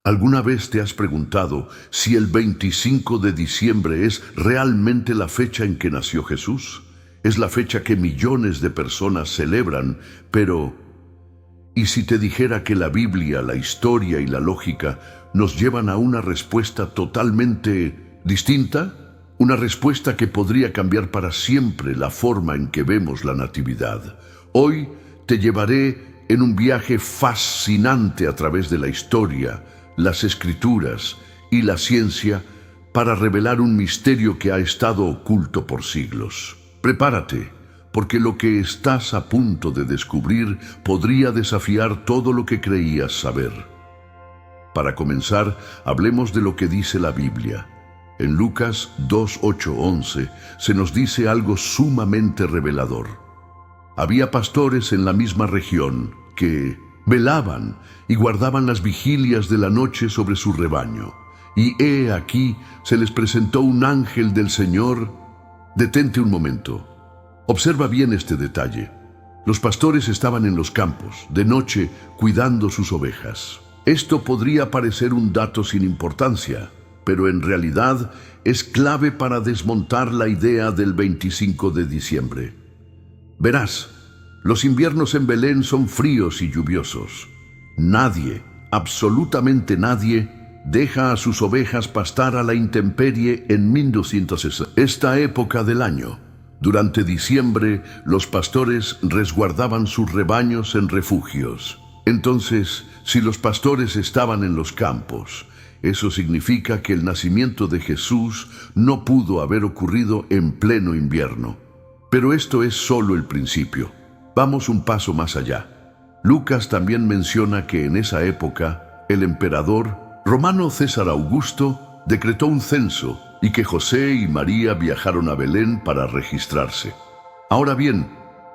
¿Alguna vez te has preguntado si el 25 de diciembre es realmente la fecha en que nació Jesús? Es la fecha que millones de personas celebran, pero ¿y si te dijera que la Biblia, la historia y la lógica nos llevan a una respuesta totalmente distinta? Una respuesta que podría cambiar para siempre la forma en que vemos la Natividad. Hoy te llevaré en un viaje fascinante a través de la historia, las Escrituras y la ciencia para revelar un misterio que ha estado oculto por siglos. Prepárate, porque lo que estás a punto de descubrir podría desafiar todo lo que creías saber. Para comenzar, hablemos de lo que dice la Biblia. En Lucas 2:8-11 se nos dice algo sumamente revelador. Había pastores en la misma región que velaban y guardaban las vigilias de la noche sobre su rebaño. Y he aquí se les presentó un ángel del Señor. Detente un momento. Observa bien este detalle. Los pastores estaban en los campos, de noche, cuidando sus ovejas. Esto podría parecer un dato sin importancia, pero en realidad es clave para desmontar la idea del 25 de diciembre. Verás, los inviernos en Belén son fríos y lluviosos. Nadie, absolutamente nadie, deja a sus ovejas pastar a la intemperie en 1260, esta época del año. Durante diciembre, los pastores resguardaban sus rebaños en refugios. Entonces, si los pastores estaban en los campos, eso significa que el nacimiento de Jesús no pudo haber ocurrido en pleno invierno. Pero esto es solo el principio. Vamos un paso más allá. Lucas también menciona que en esa época, el emperador romano César Augusto decretó un censo y que José y María viajaron a Belén para registrarse. Ahora bien,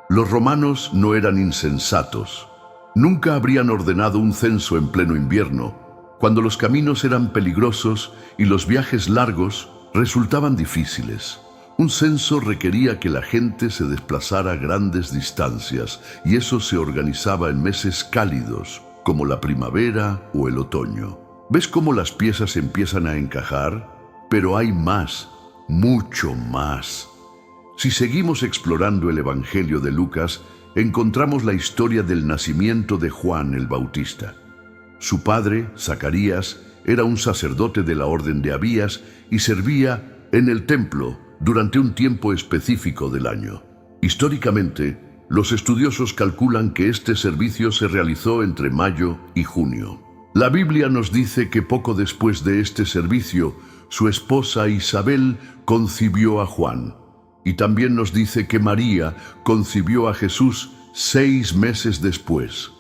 los romanos no eran insensatos. Nunca habrían ordenado un censo en pleno invierno, cuando los caminos eran peligrosos y los viajes largos resultaban difíciles. Un censo requería que la gente se desplazara grandes distancias y eso se organizaba en meses cálidos, como la primavera o el otoño. ¿Ves cómo las piezas empiezan a encajar? Pero hay más, mucho más. Si seguimos explorando el Evangelio de Lucas, encontramos la historia del nacimiento de Juan el Bautista. Su padre, Zacarías, era un sacerdote de la orden de Abías y servía en el templo durante un tiempo específico del año. Históricamente, los estudiosos calculan que este servicio se realizó entre mayo y junio. La Biblia nos dice que poco después de este servicio, su esposa Isabel concibió a Juan. Y también nos dice que María concibió a Jesús 6 meses después.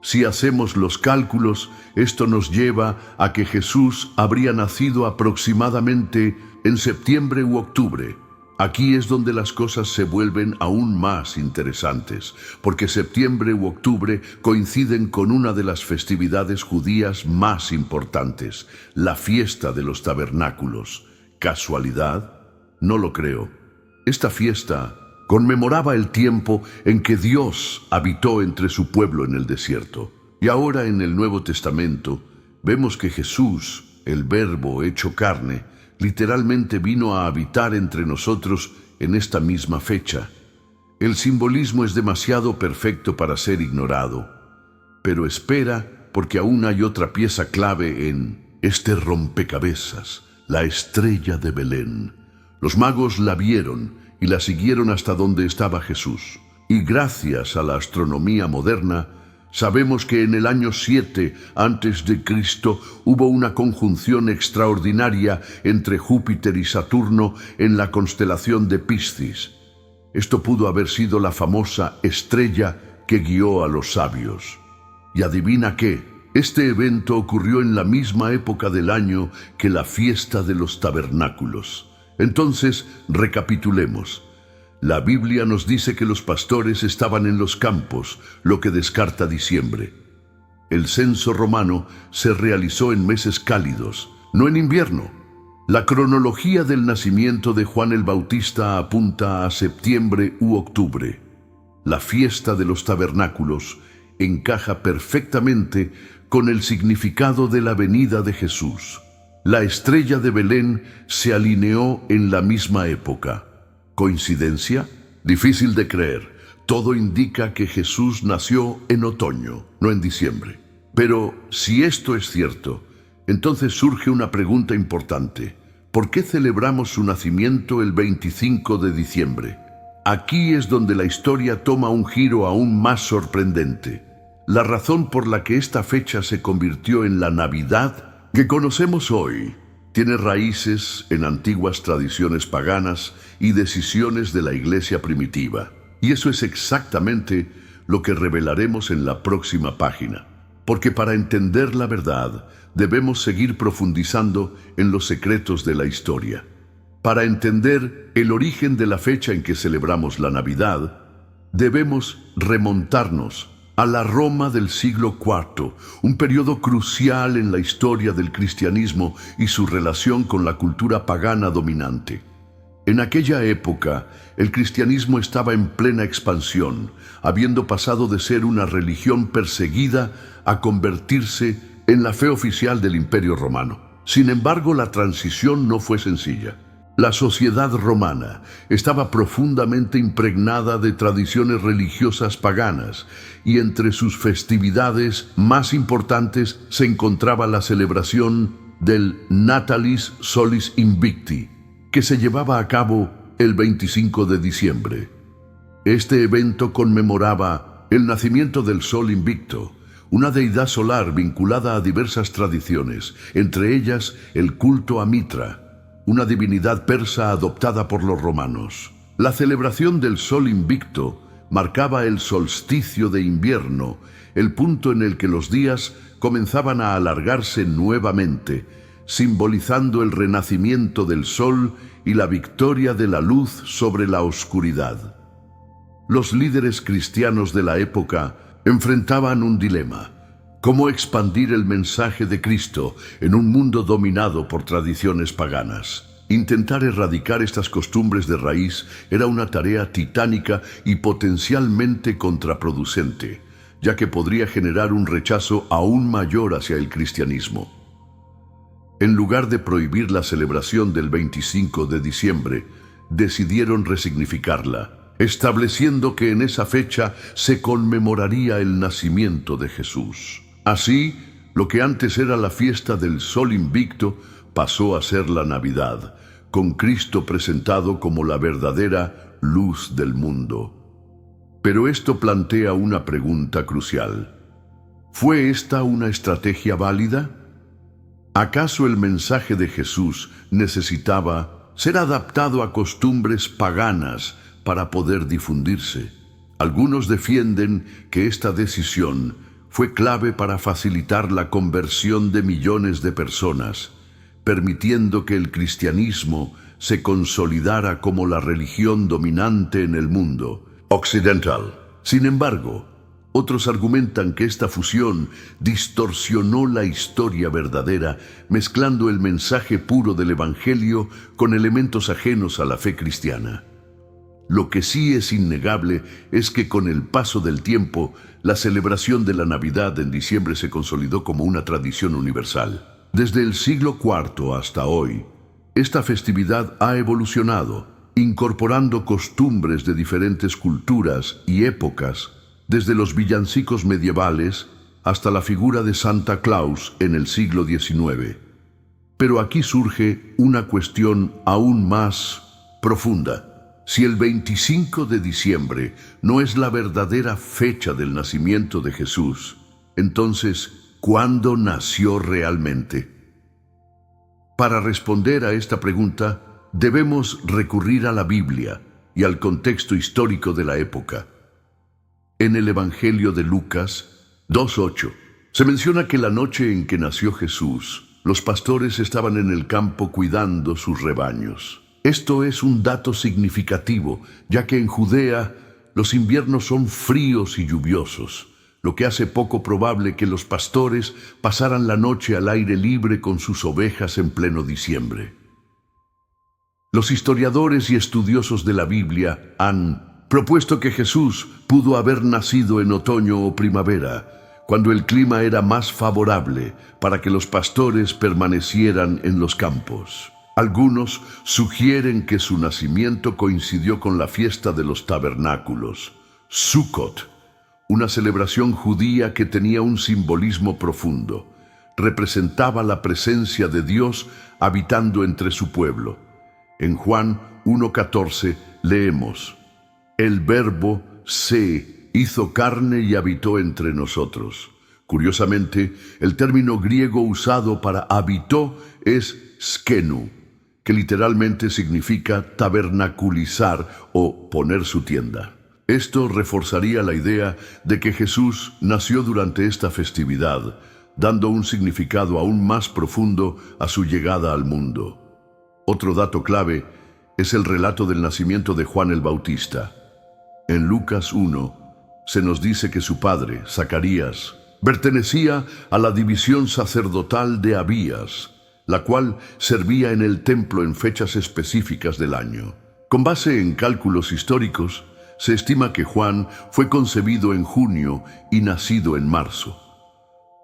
Si hacemos los cálculos, esto nos lleva a que Jesús habría nacido aproximadamente en septiembre u octubre. Aquí es donde las cosas se vuelven aún más interesantes, porque septiembre u octubre coinciden con una de las festividades judías más importantes, la fiesta de los tabernáculos. ¿Casualidad? No lo creo. Esta fiesta conmemoraba el tiempo en que Dios habitó entre su pueblo en el desierto. Y ahora en el Nuevo Testamento vemos que Jesús, el Verbo hecho carne, literalmente vino a habitar entre nosotros en esta misma fecha. El simbolismo es demasiado perfecto para ser ignorado. Pero espera, porque aún hay otra pieza clave en este rompecabezas, la estrella de Belén. Los magos la vieron y la siguieron hasta donde estaba Jesús. Y gracias a la astronomía moderna, sabemos que en el año 7 a.C. hubo una conjunción extraordinaria entre Júpiter y Saturno en la constelación de Piscis. Esto pudo haber sido la famosa estrella que guió a los sabios. Y adivina qué, este evento ocurrió en la misma época del año que la fiesta de los tabernáculos. Entonces, recapitulemos. La Biblia nos dice que los pastores estaban en los campos, lo que descarta diciembre. El censo romano se realizó en meses cálidos, no en invierno. La cronología del nacimiento de Juan el Bautista apunta a septiembre u octubre. La fiesta de los tabernáculos encaja perfectamente con el significado de la venida de Jesús. La estrella de Belén se alineó en la misma época. ¿Coincidencia? Difícil de creer. Todo indica que Jesús nació en otoño, no en diciembre. Pero si esto es cierto, entonces surge una pregunta importante. ¿Por qué celebramos su nacimiento el 25 de diciembre? Aquí es donde la historia toma un giro aún más sorprendente. La razón por la que esta fecha se convirtió en la Navidad que conocemos hoy tiene raíces en antiguas tradiciones paganas y decisiones de la iglesia primitiva. Y eso es exactamente lo que revelaremos en la próxima página. Porque para entender la verdad, debemos seguir profundizando en los secretos de la historia. Para entender el origen de la fecha en que celebramos la Navidad, debemos remontarnos a la Roma del siglo IV, un periodo crucial en la historia del cristianismo y su relación con la cultura pagana dominante. En aquella época, el cristianismo estaba en plena expansión, habiendo pasado de ser una religión perseguida a convertirse en la fe oficial del Imperio Romano. Sin embargo, la transición no fue sencilla. La sociedad romana estaba profundamente impregnada de tradiciones religiosas paganas y entre sus festividades más importantes se encontraba la celebración del Natalis Solis Invicti, que se llevaba a cabo el 25 de diciembre. Este evento conmemoraba el nacimiento del Sol Invicto, una deidad solar vinculada a diversas tradiciones, entre ellas el culto a Mitra, una divinidad persa adoptada por los romanos. La celebración del Sol Invicto marcaba el solsticio de invierno, el punto en el que los días comenzaban a alargarse nuevamente, simbolizando el renacimiento del sol y la victoria de la luz sobre la oscuridad. Los líderes cristianos de la época enfrentaban un dilema: ¿cómo expandir el mensaje de Cristo en un mundo dominado por tradiciones paganas? Intentar erradicar estas costumbres de raíz era una tarea titánica y potencialmente contraproducente, ya que podría generar un rechazo aún mayor hacia el cristianismo. En lugar de prohibir la celebración del 25 de diciembre, decidieron resignificarla, estableciendo que en esa fecha se conmemoraría el nacimiento de Jesús. Así, lo que antes era la fiesta del Sol Invicto pasó a ser la Navidad, con Cristo presentado como la verdadera luz del mundo. Pero esto plantea una pregunta crucial. ¿Fue esta una estrategia válida? ¿Acaso el mensaje de Jesús necesitaba ser adaptado a costumbres paganas para poder difundirse? Algunos defienden que esta decisión fue clave para facilitar la conversión de millones de personas, permitiendo que el cristianismo se consolidara como la religión dominante en el mundo occidental. Sin embargo, otros argumentan que esta fusión distorsionó la historia verdadera, mezclando el mensaje puro del Evangelio con elementos ajenos a la fe cristiana. Lo que sí es innegable es que con el paso del tiempo, la celebración de la Navidad en diciembre se consolidó como una tradición universal. Desde el siglo IV hasta hoy, esta festividad ha evolucionado, incorporando costumbres de diferentes culturas y épocas, desde los villancicos medievales hasta la figura de Santa Claus en el siglo XIX. Pero aquí surge una cuestión aún más profunda. Si el 25 de diciembre no es la verdadera fecha del nacimiento de Jesús, entonces, ¿cuándo nació realmente? Para responder a esta pregunta, debemos recurrir a la Biblia y al contexto histórico de la época. En el Evangelio de Lucas 2:8, se menciona que la noche en que nació Jesús, los pastores estaban en el campo cuidando sus rebaños. Esto es un dato significativo, ya que en Judea los inviernos son fríos y lluviosos, lo que hace poco probable que los pastores pasaran la noche al aire libre con sus ovejas en pleno diciembre. Los historiadores y estudiosos de la Biblia han propuesto que Jesús pudo haber nacido en otoño o primavera, cuando el clima era más favorable para que los pastores permanecieran en los campos. Algunos sugieren que su nacimiento coincidió con la fiesta de los tabernáculos, Sukkot, una celebración judía que tenía un simbolismo profundo. Representaba la presencia de Dios habitando entre su pueblo. En Juan 1:14 leemos: El Verbo se hizo carne y habitó entre nosotros. Curiosamente, el término griego usado para habitó es skenu, que literalmente significa tabernaculizar o poner su tienda. Esto reforzaría la idea de que Jesús nació durante esta festividad, dando un significado aún más profundo a su llegada al mundo. Otro dato clave es el relato del nacimiento de Juan el Bautista. En Lucas 1 se nos dice que su padre, Zacarías, pertenecía a la división sacerdotal de Abías, la cual servía en el templo en fechas específicas del año. Con base en cálculos históricos, se estima que Juan fue concebido en junio y nacido en marzo.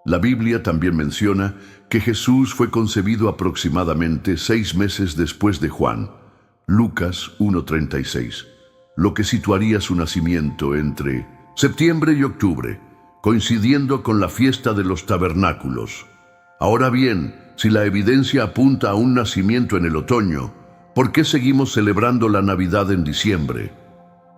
La Biblia también menciona que Jesús fue concebido aproximadamente 6 meses después de Juan, Lucas 1:36, lo que situaría su nacimiento entre septiembre y octubre, coincidiendo con la fiesta de los tabernáculos. Ahora bien, si la evidencia apunta a un nacimiento en el otoño, ¿por qué seguimos celebrando la Navidad en diciembre?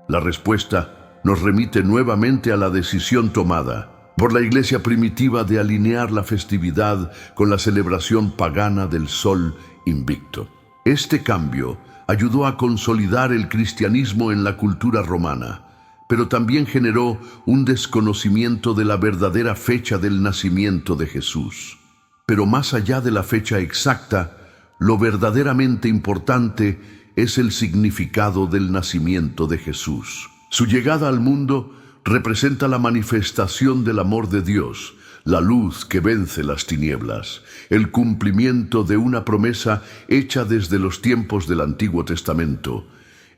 La respuesta nos remite nuevamente a la decisión tomada por la iglesia primitiva de alinear la festividad con la celebración pagana del sol invicto. Este cambio ayudó a consolidar el cristianismo en la cultura romana, pero también generó un desconocimiento de la verdadera fecha del nacimiento de Jesús. Pero más allá de la fecha exacta, lo verdaderamente importante es el significado del nacimiento de Jesús. Su llegada al mundo representa la manifestación del amor de Dios, la luz que vence las tinieblas, el cumplimiento de una promesa hecha desde los tiempos del Antiguo Testamento.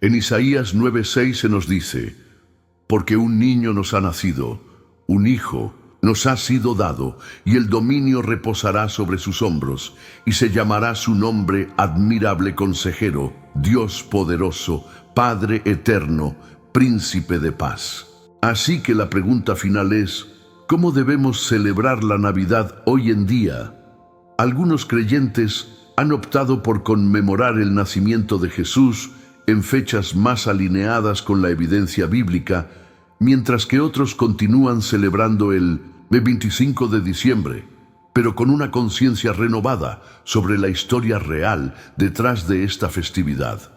En Isaías 9:6 se nos dice: Porque un niño nos ha nacido, un hijo nos ha sido dado, y el dominio reposará sobre sus hombros, y se llamará su nombre Admirable Consejero, Dios Poderoso, Padre Eterno, Príncipe de Paz. Así que la pregunta final es: ¿cómo debemos celebrar la Navidad hoy en día? Algunos creyentes han optado por conmemorar el nacimiento de Jesús en fechas más alineadas con la evidencia bíblica, mientras que otros continúan celebrando el 25 de diciembre, pero con una conciencia renovada sobre la historia real detrás de esta festividad.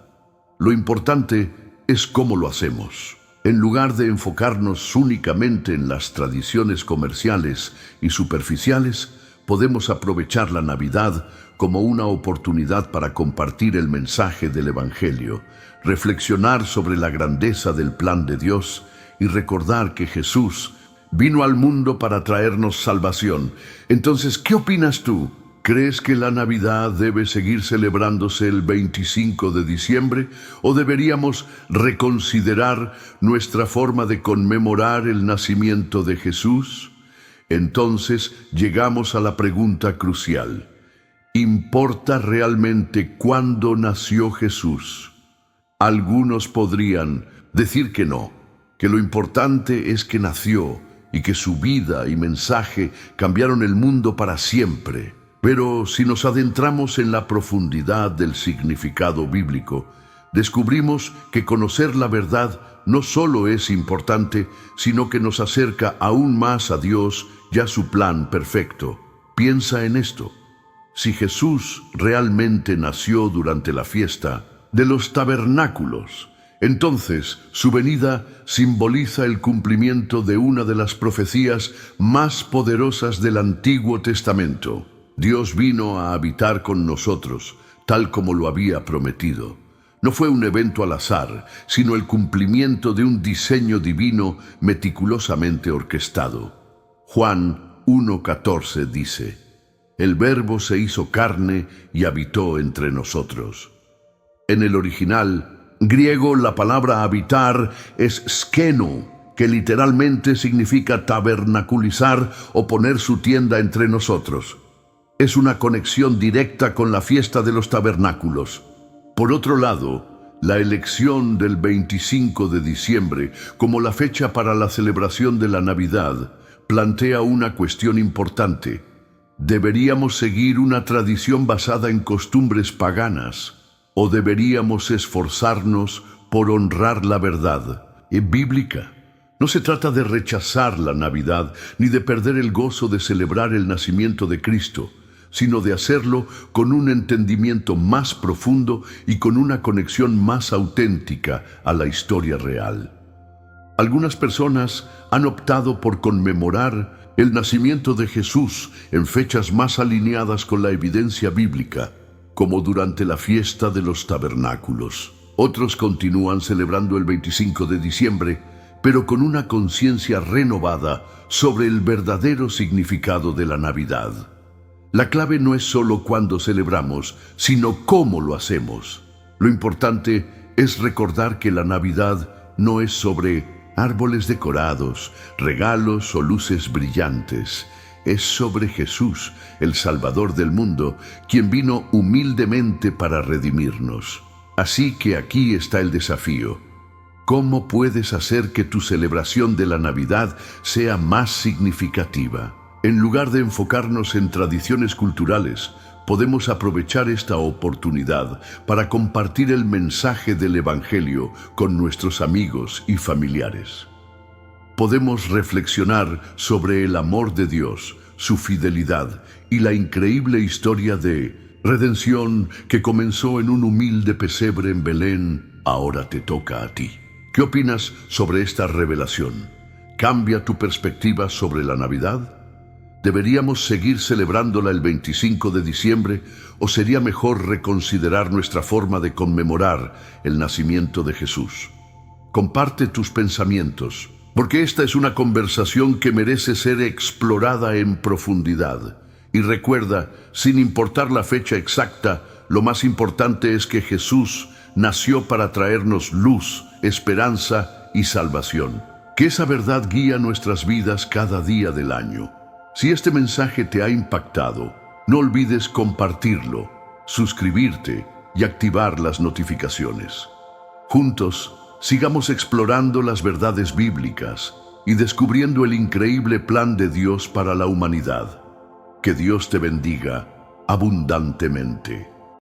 Lo importante es cómo lo hacemos. En lugar de enfocarnos únicamente en las tradiciones comerciales y superficiales, podemos aprovechar la Navidad como una oportunidad para compartir el mensaje del Evangelio, reflexionar sobre la grandeza del plan de Dios y recordar que Jesús vino al mundo para traernos salvación. Entonces, ¿qué opinas tú? ¿Crees que la Navidad debe seguir celebrándose el 25 de diciembre o deberíamos reconsiderar nuestra forma de conmemorar el nacimiento de Jesús? Entonces llegamos a la pregunta crucial: ¿importa realmente cuándo nació Jesús? Algunos podrían decir que no, que lo importante es que nació y que su vida y mensaje cambiaron el mundo para siempre. Pero si nos adentramos en la profundidad del significado bíblico, descubrimos que conocer la verdad no solo es importante, sino que nos acerca aún más a Dios y a su plan perfecto. Piensa en esto: si Jesús realmente nació durante la fiesta de los tabernáculos, entonces su venida simboliza el cumplimiento de una de las profecías más poderosas del Antiguo Testamento. Dios vino a habitar con nosotros, tal como lo había prometido. No fue un evento al azar, sino el cumplimiento de un diseño divino meticulosamente orquestado. Juan 1:14 dice: El Verbo se hizo carne y habitó entre nosotros. En el original griego, la palabra habitar es skeno, que literalmente significa tabernaculizar o poner su tienda entre nosotros. Es una conexión directa con la fiesta de los tabernáculos. Por otro lado, la elección del 25 de diciembre como la fecha para la celebración de la Navidad plantea una cuestión importante. ¿Deberíamos seguir una tradición basada en costumbres paganas o deberíamos esforzarnos por honrar la verdad bíblica? No se trata de rechazar la Navidad ni de perder el gozo de celebrar el nacimiento de Cristo, sino de hacerlo con un entendimiento más profundo y con una conexión más auténtica a la historia real. Algunas personas han optado por conmemorar el nacimiento de Jesús en fechas más alineadas con la evidencia bíblica, como durante la fiesta de los tabernáculos. Otros continúan celebrando el 25 de diciembre, pero con una conciencia renovada sobre el verdadero significado de la Navidad. La clave no es solo cuándo celebramos, sino cómo lo hacemos. Lo importante es recordar que la Navidad no es sobre árboles decorados, regalos o luces brillantes. Es sobre Jesús, el Salvador del mundo, quien vino humildemente para redimirnos. Así que aquí está el desafío. ¿Cómo puedes hacer que tu celebración de la Navidad sea más significativa? En lugar de enfocarnos en tradiciones culturales, podemos aprovechar esta oportunidad para compartir el mensaje del Evangelio con nuestros amigos y familiares. Podemos reflexionar sobre el amor de Dios, su fidelidad y la increíble historia de redención que comenzó en un humilde pesebre en Belén, ahora te toca a ti. ¿Qué opinas sobre esta revelación? ¿Cambia tu perspectiva sobre la Navidad? ¿Deberíamos seguir celebrándola el 25 de diciembre o sería mejor reconsiderar nuestra forma de conmemorar el nacimiento de Jesús? Comparte tus pensamientos, porque esta es una conversación que merece ser explorada en profundidad. Y recuerda, sin importar la fecha exacta, lo más importante es que Jesús nació para traernos luz, esperanza y salvación. Que esa verdad guía nuestras vidas cada día del año. Si este mensaje te ha impactado, no olvides compartirlo, suscribirte y activar las notificaciones. Juntos, sigamos explorando las verdades bíblicas y descubriendo el increíble plan de Dios para la humanidad. Que Dios te bendiga abundantemente.